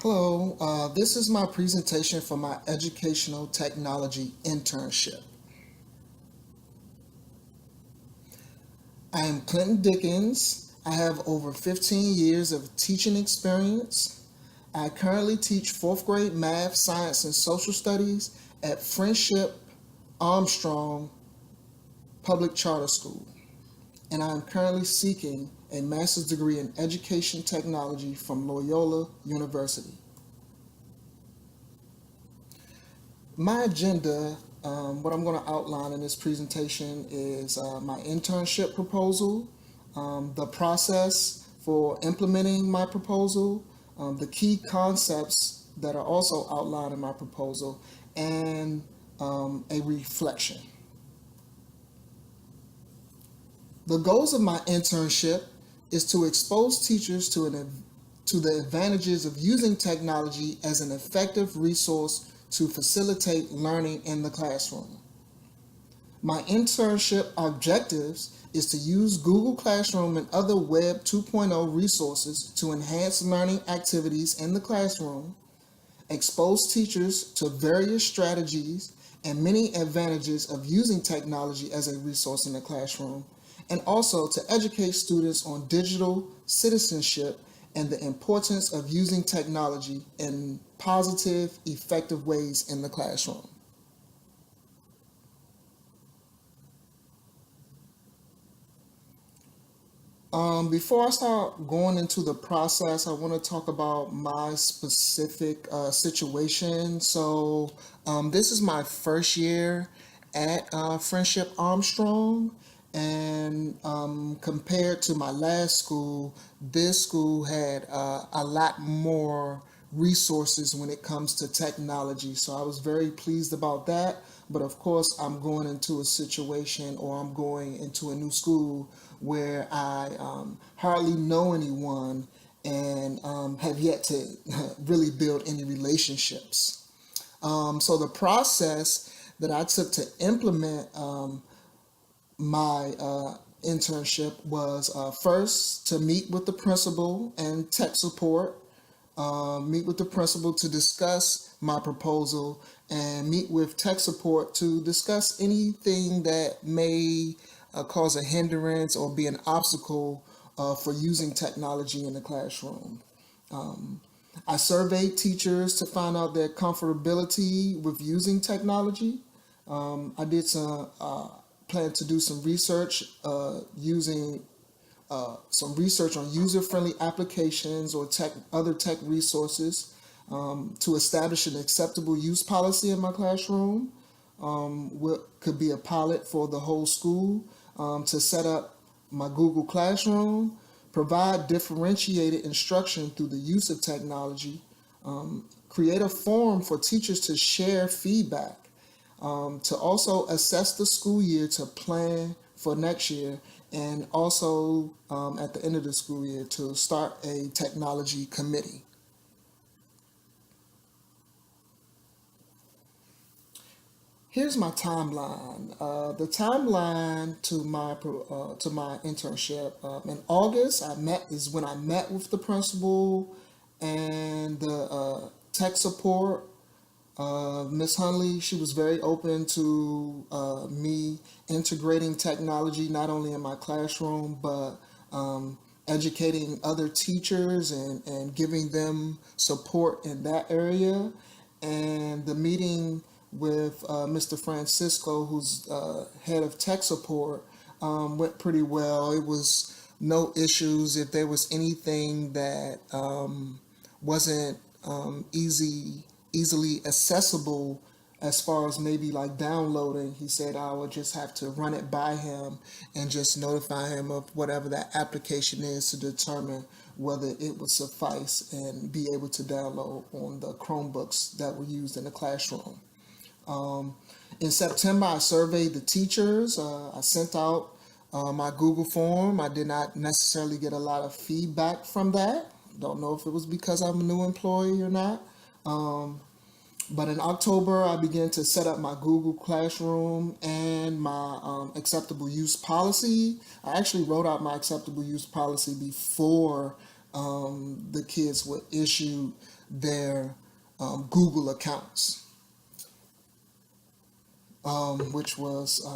Hello, this is my presentation for my educational technology internship. I am Clinton Dickens. I have over 15 years of teaching experience. I currently teach fourth grade math, science, and social studies at Friendship Armstrong Public Charter School. And I am currently seeking a master's degree in education technology from Loyola University. My agenda, what I'm going to outline in this presentation is my internship proposal, the process for implementing my proposal, the key concepts that are also outlined in my proposal, and a reflection. The goals of my internship is to expose teachers to the advantages of using technology as an effective resource to facilitate learning in the classroom. My internship objectives is to use Google Classroom and other Web 2.0 resources to enhance learning activities in the classroom, expose teachers to various strategies and many advantages of using technology as a resource in the classroom, and also to educate students on digital citizenship and the importance of using technology in positive, effective ways in the classroom. Before I start going into the process, I want to talk about my specific situation. This is my first year at Friendship Armstrong, and compared to my last school, this school had a lot more resources when it comes to technology. So I was very pleased about that. But of course, I'm going into a situation or I'm going into a new school where I hardly know anyone and have yet to really build any relationships. So the process that I took to implement my internship was first to meet with the principal and tech support, meet with the principal to discuss my proposal, and meet with tech support to discuss anything that may cause a hindrance or be an obstacle for using technology in the classroom. Um, I surveyed teachers to find out their comfortability with using technology. I did some plan to do some research using some research on user-friendly applications or other tech resources to establish an acceptable use policy in my classroom. What could be a pilot for the whole school, to set up my Google Classroom, provide differentiated instruction through the use of technology, create a forum for teachers to share feedback, to also assess the school year to plan for next year, and also at the end of the school year to start a technology committee. Here's my timeline. The timeline to my internship in August. I met is when I met with the principal and the tech support. Miss Hunley, she was very open to me integrating technology not only in my classroom but educating other teachers and giving them support in that area. And the meeting with Mr. Francisco, who's head of tech support, went pretty well. It was no issues. If there was anything that wasn't easily accessible as far as maybe like downloading, he said I would just have to run it by him and just notify him of whatever that application is to determine whether it would suffice and be able to download on the Chromebooks that were used in the classroom. Um, in September, I surveyed the teachers. I sent out my Google form. I did not necessarily get a lot of feedback from that. Don't know if it was because I'm a new employee or not. Um, but in October, I began to set up my Google Classroom and my acceptable use policy. I actually wrote out my acceptable use policy before the kids were issued their Google accounts, which was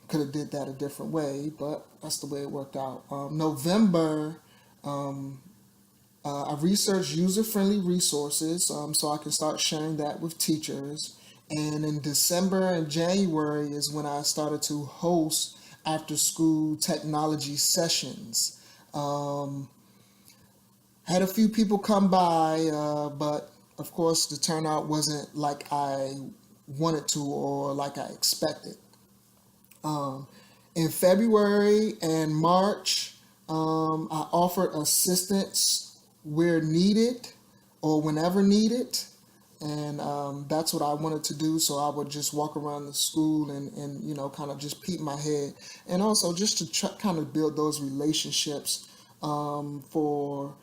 could have did that a different way, but that's the way it worked out. November, I researched user-friendly resources so I can start sharing that with teachers. And in December and January is when I started to host after-school technology sessions. Um, Had a few people come by, but of course the turnout wasn't like I wanted to or like I expected. Um, in February and March, I offered assistance where needed or whenever needed. And that's what I wanted to do. So I would just walk around the school and kind of just peek my head. And also just to kind of build those relationships for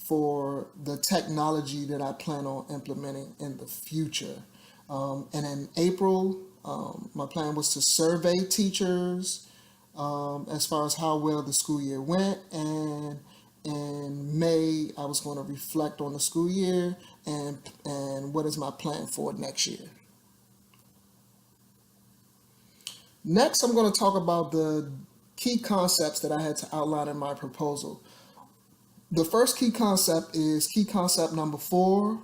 the technology that I plan on implementing in the future. And in April, my plan was to survey teachers as far as how well the school year went. And in May, I was going to reflect on the school year and what is my plan for next year. Next, I'm going to talk about the key concepts that I had to outline in my proposal. The first key concept is key concept number 4,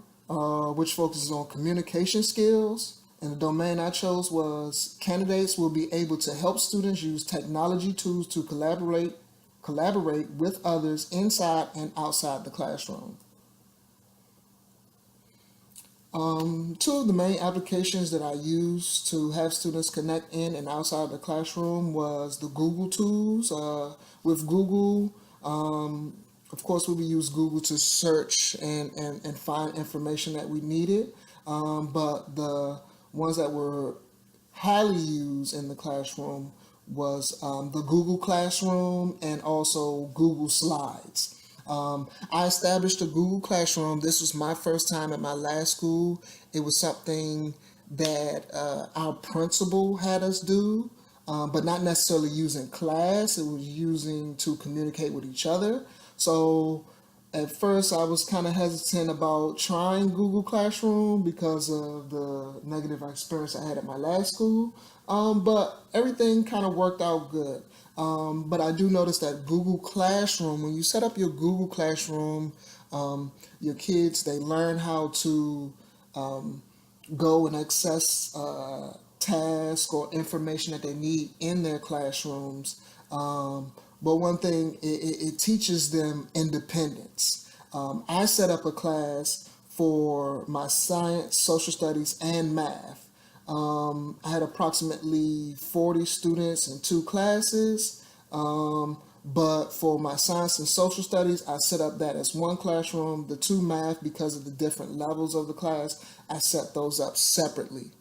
which focuses on communication skills. And the domain I chose was candidates will be able to help students use technology tools to collaborate with others inside and outside the classroom. Two of the main applications that I used to have students connect in and outside the classroom was the Google tools. With Google, of course, we use Google to search and find information that we needed. But the ones that were highly used in the classroom was the Google Classroom and also Google Slides. I established a Google Classroom. This was my first time at my last school. It was something that our principal had us do, but not necessarily using class. It was using to communicate with each other. So at first, I was kind of hesitant about trying Google Classroom because of the negative experience I had at my last school. But everything kind of worked out good. But I do notice that Google Classroom, when you set up your Google Classroom, your kids, they learn how to go and access tasks or information that they need in their classrooms. But one thing, it teaches them independence. I set up a class for my science, social studies, and math. I had approximately 40 students in 2 classes. But for my science and social studies, I set up that as one classroom. The 2 math, because of the different levels of the class, I set those up separately.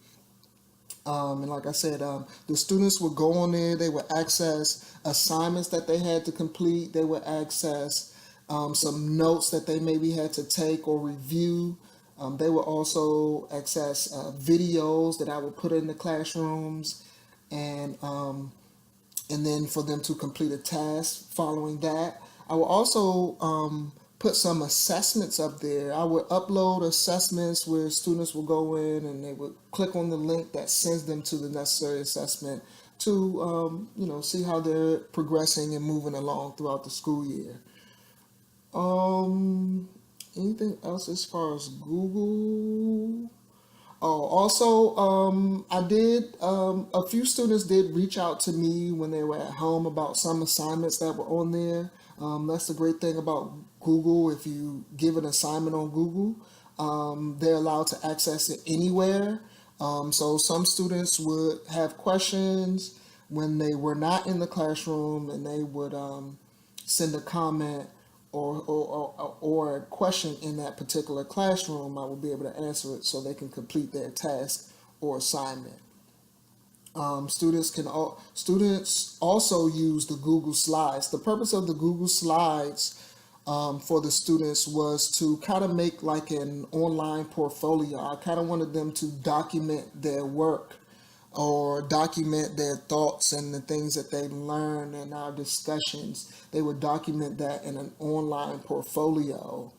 And like I said, the students would go on there, they would access assignments that they had to complete, they would access some notes that they maybe had to take or review. They would also access videos that I would put in the classrooms, and then for them to complete a task following that. I will also put some assessments up there. I would upload assessments where students will go in and they would click on the link that sends them to the necessary assessment to see how they're progressing and moving along throughout the school year. Um, Anything else as far as Google? Oh, also, I did, a few students did reach out to me when they were at home about some assignments that were on there. That's the great thing about Google. If you give an assignment on Google, they're allowed to access it anywhere. So some students would have questions when they were not in the classroom, and they would send a comment or a question in that particular classroom. I will be able to answer it so they can complete their task or assignment. Students also use the Google Slides. The purpose of the Google Slides for the students was to kind of make like an online portfolio. I kind of wanted them to document their work or document their thoughts and the things that they learn in our discussions. They would document that in an online portfolio.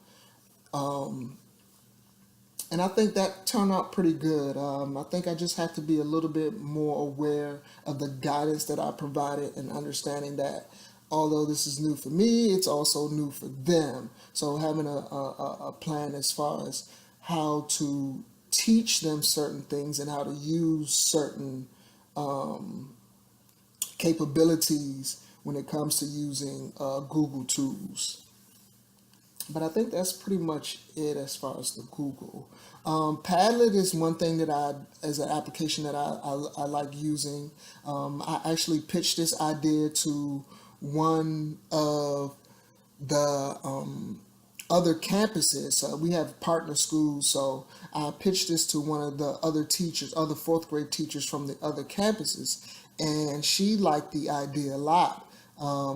And I think that turned out pretty good. I think I just have to be a little bit more aware of the guidance that I provided and understanding that although this is new for me, it's also new for them. So having a plan as far as how to teach them certain things and how to use certain capabilities when it comes to using Google tools. But I think that's pretty much it as far as the Google. Padlet is one thing that as an application that I like using. I actually pitched this idea to one of the other campuses. We have partner schools, so I pitched this to one of the other teachers, other fourth grade teachers from the other campuses, and she liked the idea a lot. I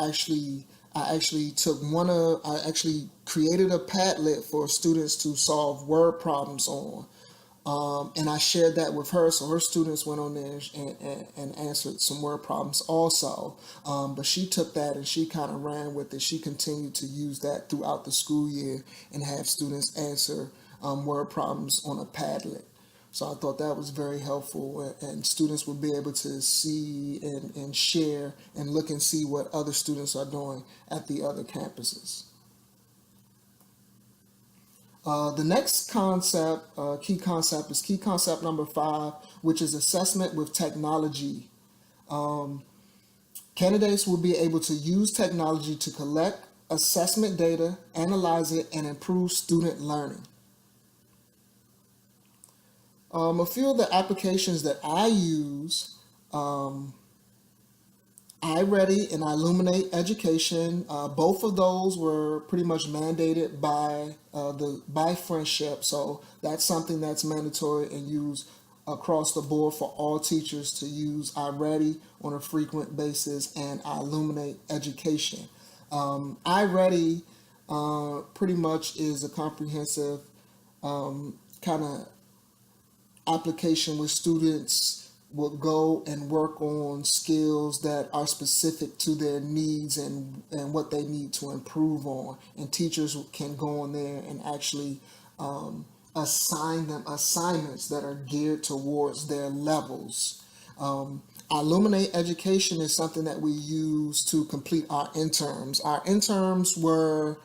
actually I actually created a Padlet for students to solve word problems on. And I shared that with her, so her students went on there and answered some word problems also. But she took that and she kind of ran with it. She continued to use that throughout the school year and have students answer word problems on a Padlet. So I thought that was very helpful, and students would be able to see and share and look and see what other students are doing at the other campuses. The next concept, key concept, is key concept number 5, which is assessment with technology. Candidates will be able to use technology to collect assessment data, analyze it, and improve student learning. A few of the applications that I use, iReady and Illuminate Education. Both of those were pretty much mandated by Friendship, so that's something that's mandatory and used across the board for all teachers to use iReady on a frequent basis and Illuminate Education. iReady pretty much is a comprehensive kind of application where students will go and work on skills that are specific to their needs and what they need to improve on. And teachers can go on there and actually assign them assignments that are geared towards their levels. Illuminate Education is something that we use to complete our interns. Our interns were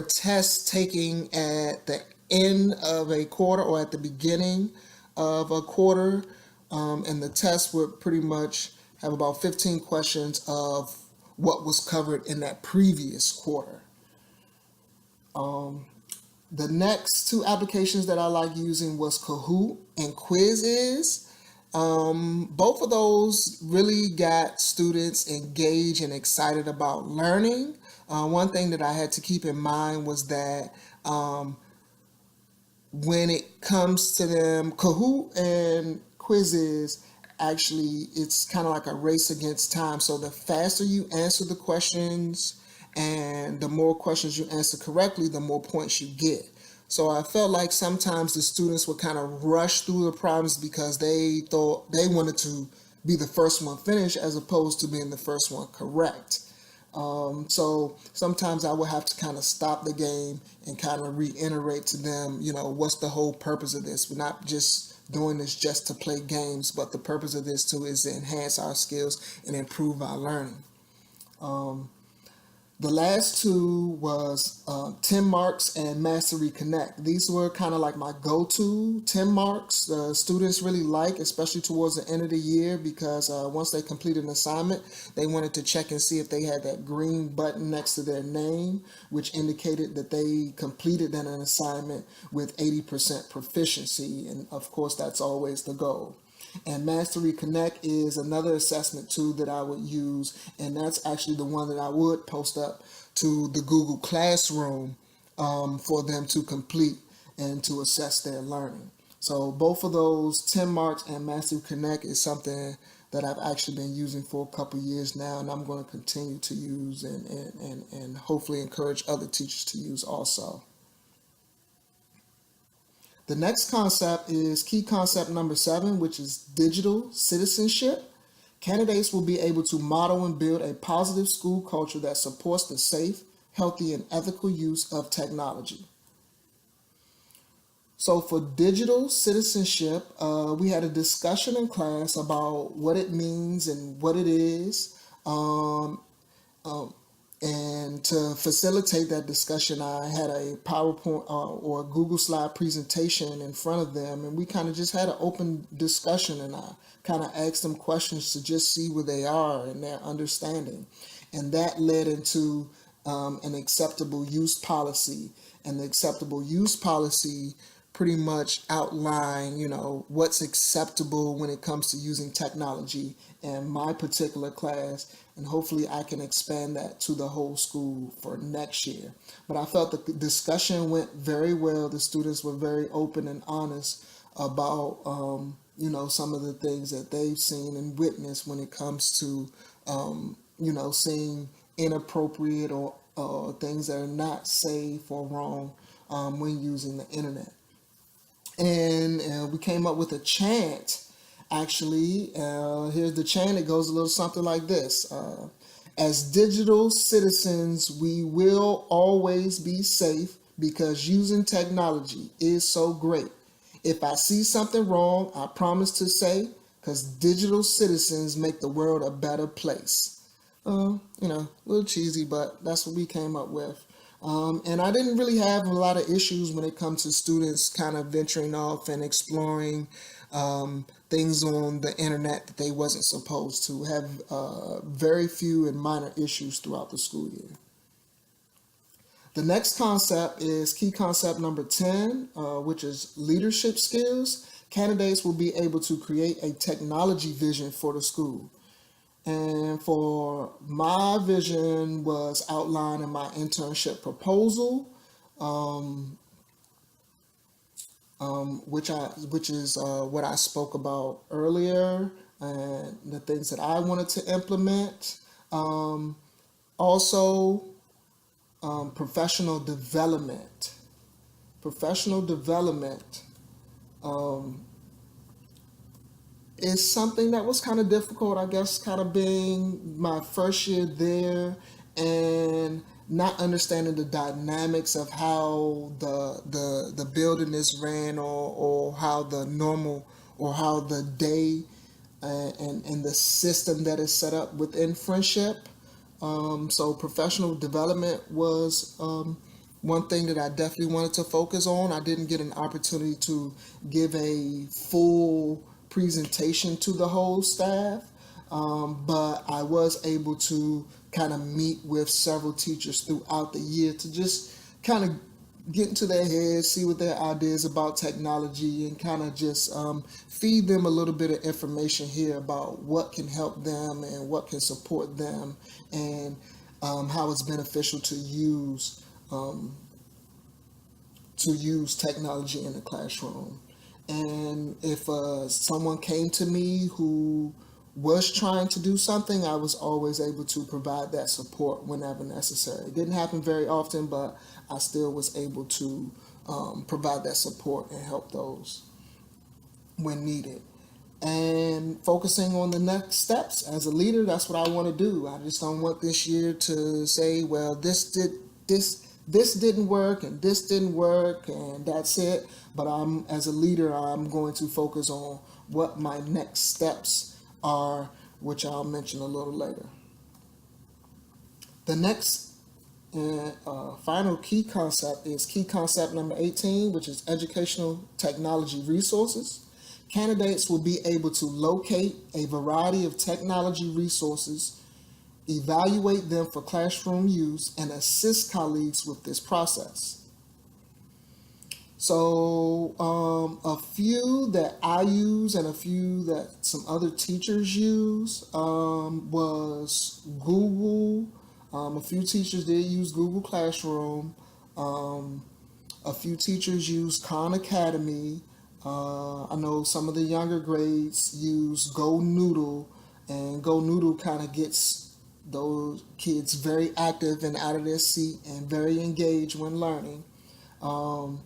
tests taking at the end of a quarter or at the beginning of a quarter, and the test would pretty much have about 15 questions of what was covered in that previous quarter. The next two applications that I like using was Kahoot and Quizzes. Both of those really got students engaged and excited about learning. One thing that I had to keep in mind was that when it comes to them, Kahoot and Quizzes, actually, it's kind of like a race against time. So the faster you answer the questions and the more questions you answer correctly, the more points you get. So I felt like sometimes the students would kind of rush through the problems because they thought they wanted to be the first one finished as opposed to being the first one correct. So sometimes I would have to kind of stop the game and kind of reiterate to them, what's the whole purpose of this? We're not just doing this just to play games, but the purpose of this too is to enhance our skills and improve our learning. The last two was 10 Marks and Mastery Connect. These were kind of like my go-to 10 Marks. The students really like, especially towards the end of the year, because once they completed an assignment, they wanted to check and see if they had that green button next to their name, which indicated that they completed an assignment with 80% proficiency. And of course, that's always the goal. And Mastery Connect is another assessment tool that I would use, and that's actually the one that I would post up to the Google Classroom for them to complete and to assess their learning. So both of those, 10 Marks and Mastery Connect, is something that I've actually been using for a couple years now, and I'm going to continue to use and hopefully encourage other teachers to use also. The next concept is key concept number 7, which is digital citizenship. Candidates will be able to model and build a positive school culture that supports the safe, healthy, and ethical use of technology. So for digital citizenship, we had a discussion in class about what it means and what it is. Um, um, and to facilitate that discussion, I had a PowerPoint or a Google Slide presentation in front of them, and we kind of just had an open discussion. And I kind of asked them questions to just see where they are and their understanding. And that led into an acceptable use policy. And the acceptable use policy pretty much outline, what's acceptable when it comes to using technology in my particular class, and hopefully I can expand that to the whole school for next year. But I felt the discussion went very well. The students were very open and honest about, some of the things that they've seen and witnessed when it comes to, seeing inappropriate or things that are not safe or wrong when using the internet. And we came up with a chant. Actually, here's the chant. It goes a little something like this: as digital citizens, we will always be safe because using technology is so great. If I see something wrong, I promise to say, because digital citizens make the world a better place. A little cheesy, but that's what we came up with. And I didn't really have a lot of issues when it comes to students kind of venturing off and exploring things on the internet that they wasn't supposed to. Have very few and minor issues throughout the school year. The next concept is key concept number 10, which is leadership skills. Candidates will be able to create a technology vision for the school. And for my vision was outlined in my internship proposal, which is what I spoke about earlier, and the things that I wanted to implement. Also, professional development. Professional development is something that was kind of difficult, I guess, kind of being my first year there and not understanding the dynamics of how the building is ran, or how the normal, or how the day and the system that is set up within friendship. So professional development was one thing that I definitely wanted to focus on. I didn't get an opportunity to give a full presentation to the whole staff, but I was able to kind of meet with several teachers throughout the year to just kind of get into their heads, see what their ideas about technology, and kind of just feed them a little bit of information here about what can help them and what can support them, and how it's beneficial um, to use technology in the classroom. And if someone came to me who was trying to do something, I was always able to provide that support whenever necessary. It didn't happen very often, but I still was able to provide that support and help those when needed. And focusing on the next steps as a leader, that's what I want to do. I just don't want this year to say, well, this didn't work and this didn't work and that's it. But as a leader, I'm going to focus on what my next steps are, which I'll mention a little later. The next and final key concept is key concept number 18, which is educational technology resources. Candidates will be able to locate a variety of technology resources, evaluate them for classroom use, and assist colleagues with this process. So, a few that I use and a few that some other teachers use was Google. A few teachers did use Google Classroom. A few teachers use Khan Academy. I know some of the younger grades use Go Noodle, and Go Noodle kind of gets those kids very active and out of their seat and very engaged when learning. Um,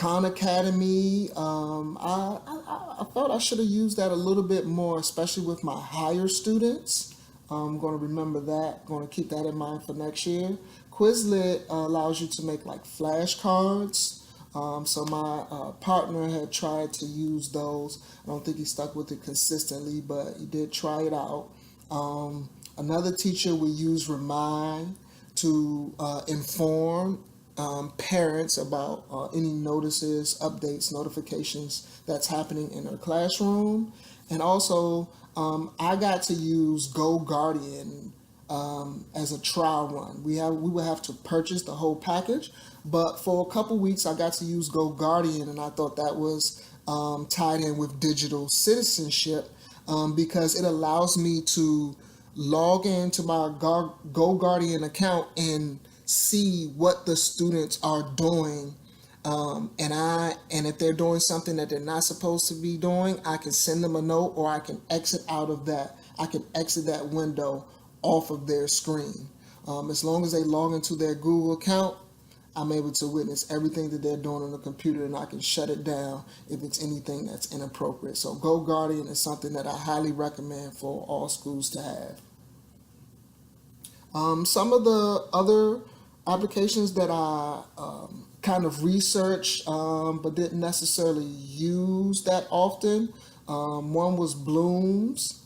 Khan Academy, I felt I should have used that a little bit more, especially with my higher students. I'm going to remember that, going to keep that in mind for next year. Quizlet allows you to make like flashcards So my partner had tried to use those. I don't think he stuck with it consistently, but he did try it out. Another teacher would use Remind to inform parents about any notices, updates, notifications that's happening in their classroom. And also, I got to use Go Guardian as a trial run. We would have to purchase the whole package, but for a couple weeks I got to use Go Guardian, and I thought that was tied in with digital citizenship because it allows me to log into my Go Guardian account and see what the students are doing, and if they're doing something that they're not supposed to be doing, I can send them a note, or I can exit out of that. I can exit that window off of their screen. As long as they log into their Google account, I'm able to witness everything that they're doing on the computer, and I can shut it down if it's anything that's inappropriate. So Go Guardian is something that I highly recommend for all schools to have. Some of the other applications that I kind of researched but didn't necessarily use that often. One was Bloom's.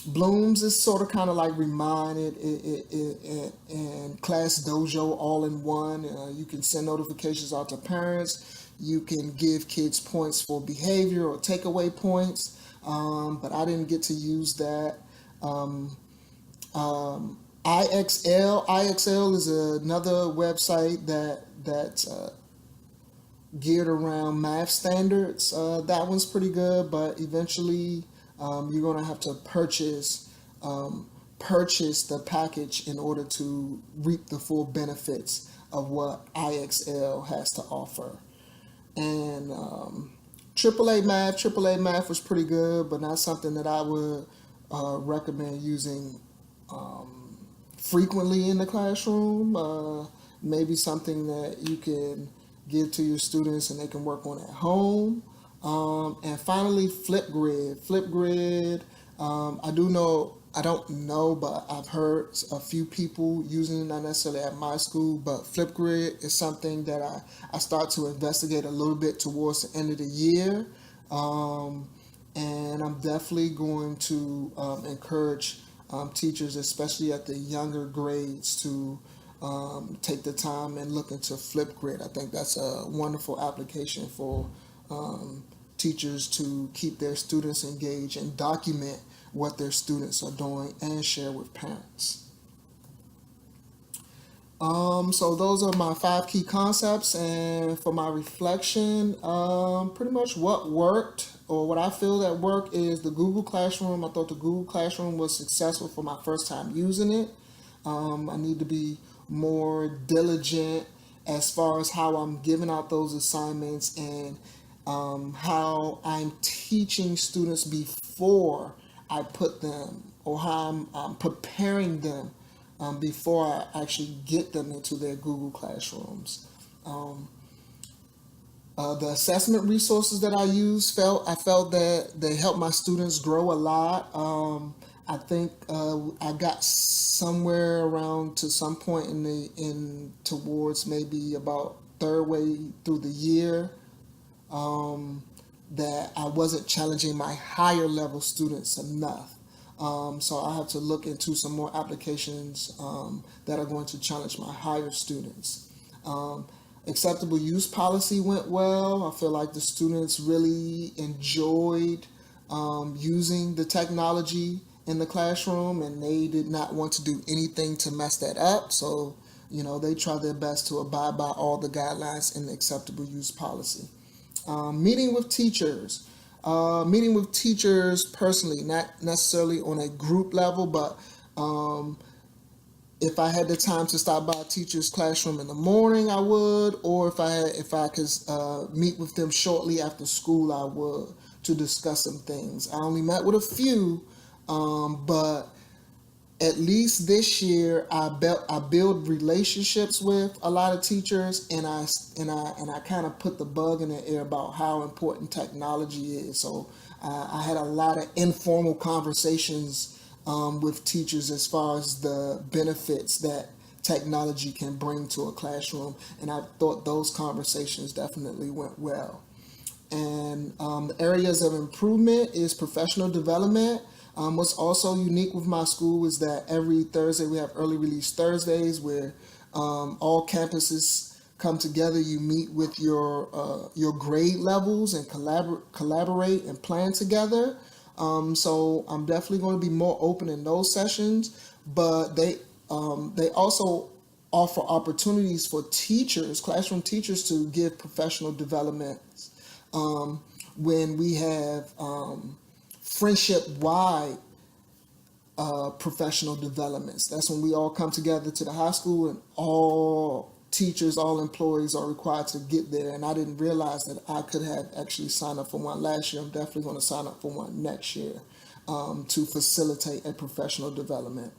Blooms is sort of kind of like Remind and Class Dojo all in one. You can send notifications out to parents. You can give kids points for behavior or takeaway points, but I didn't get to use that. IXL is another website that's geared around math standards. That one's pretty good, but eventually you're going to have to purchase the package in order to reap the full benefits of what IXL has to offer. And AAA math was pretty good, but not something that I would recommend using frequently in the classroom. Maybe something that you can give to your students and they can work on at home. And finally, Flipgrid. Flipgrid, I don't know, but I've heard a few people using it, not necessarily at my school, but Flipgrid is something that I start to investigate a little bit towards the end of the year. And I'm definitely going to encourage teachers, especially at the younger grades, to take the time and look into Flipgrid. I think that's a wonderful application for teachers to keep their students engaged and document what their students are doing and share with parents. So those are my 5 key concepts, and for my reflection, pretty much what worked or what I feel that worked is the Google Classroom. I thought the Google Classroom was successful for my first time using it. I need to be more diligent as far as how I'm giving out those assignments and how I'm teaching students before I put them, or how I'm preparing them before I actually get them into their Google Classrooms. Um, the assessment resources that I felt that they helped my students grow a lot. I think I got somewhere around to some point in towards maybe about third way through the year, um, that I wasn't challenging my higher level students enough. So I have to look into some more applications that are going to challenge my higher students. Um, Acceptable use policy went well. I feel like the students really enjoyed using the technology in the classroom, and they did not want to do anything to mess that up. So, they tried their best to abide by all the guidelines in the acceptable use policy. Meeting with teachers. Meeting with teachers personally, not necessarily on a group level, but um, if I had the time to stop by a teacher's classroom in the morning, I would, or if I could meet with them shortly after school, I would, to discuss some things. I only met with a few, but at least this year I build relationships with a lot of teachers, and I kind of put the bug in their ear about how important technology is. So I had a lot of informal conversations with teachers as far as the benefits that technology can bring to a classroom. And I thought those conversations definitely went well. And the areas of improvement is professional development. What's also unique with my school is that every Thursday we have early release Thursdays where all campuses come together. You meet with your grade levels and collaborate and plan together. So I'm definitely going to be more open in those sessions, but they also offer opportunities for teachers, classroom teachers, to give professional development when we have friendship wide professional developments. That's when we all come together to the high school and all teachers, all employees are required to get there. And I didn't realize that I could have actually signed up for one last year. I'm definitely going to sign up for one next year to facilitate a professional development.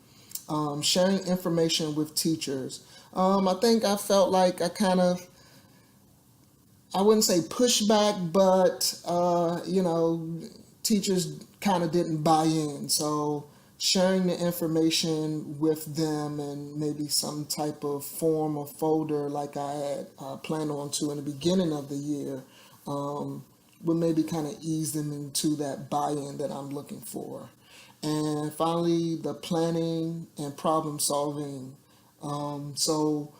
Sharing information with teachers. I think I felt like I wouldn't say pushback, but teachers kind of didn't buy in. So sharing the information with them and maybe some type of form or folder like I had planned on to in the beginning of the year would maybe kind of ease them into that buy-in that I'm looking for. And finally, the planning and problem solving. So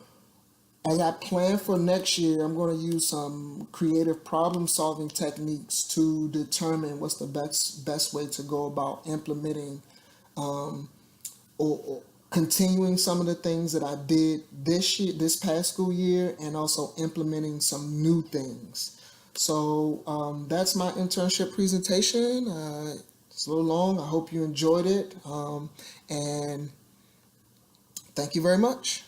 as I plan for next year, I'm going to use some creative problem solving techniques to determine what's the best way to go about implementing or continuing some of the things that I did this past school year, and also implementing some new things. So that's my internship presentation. It's a little long. I hope you enjoyed it. And thank you very much.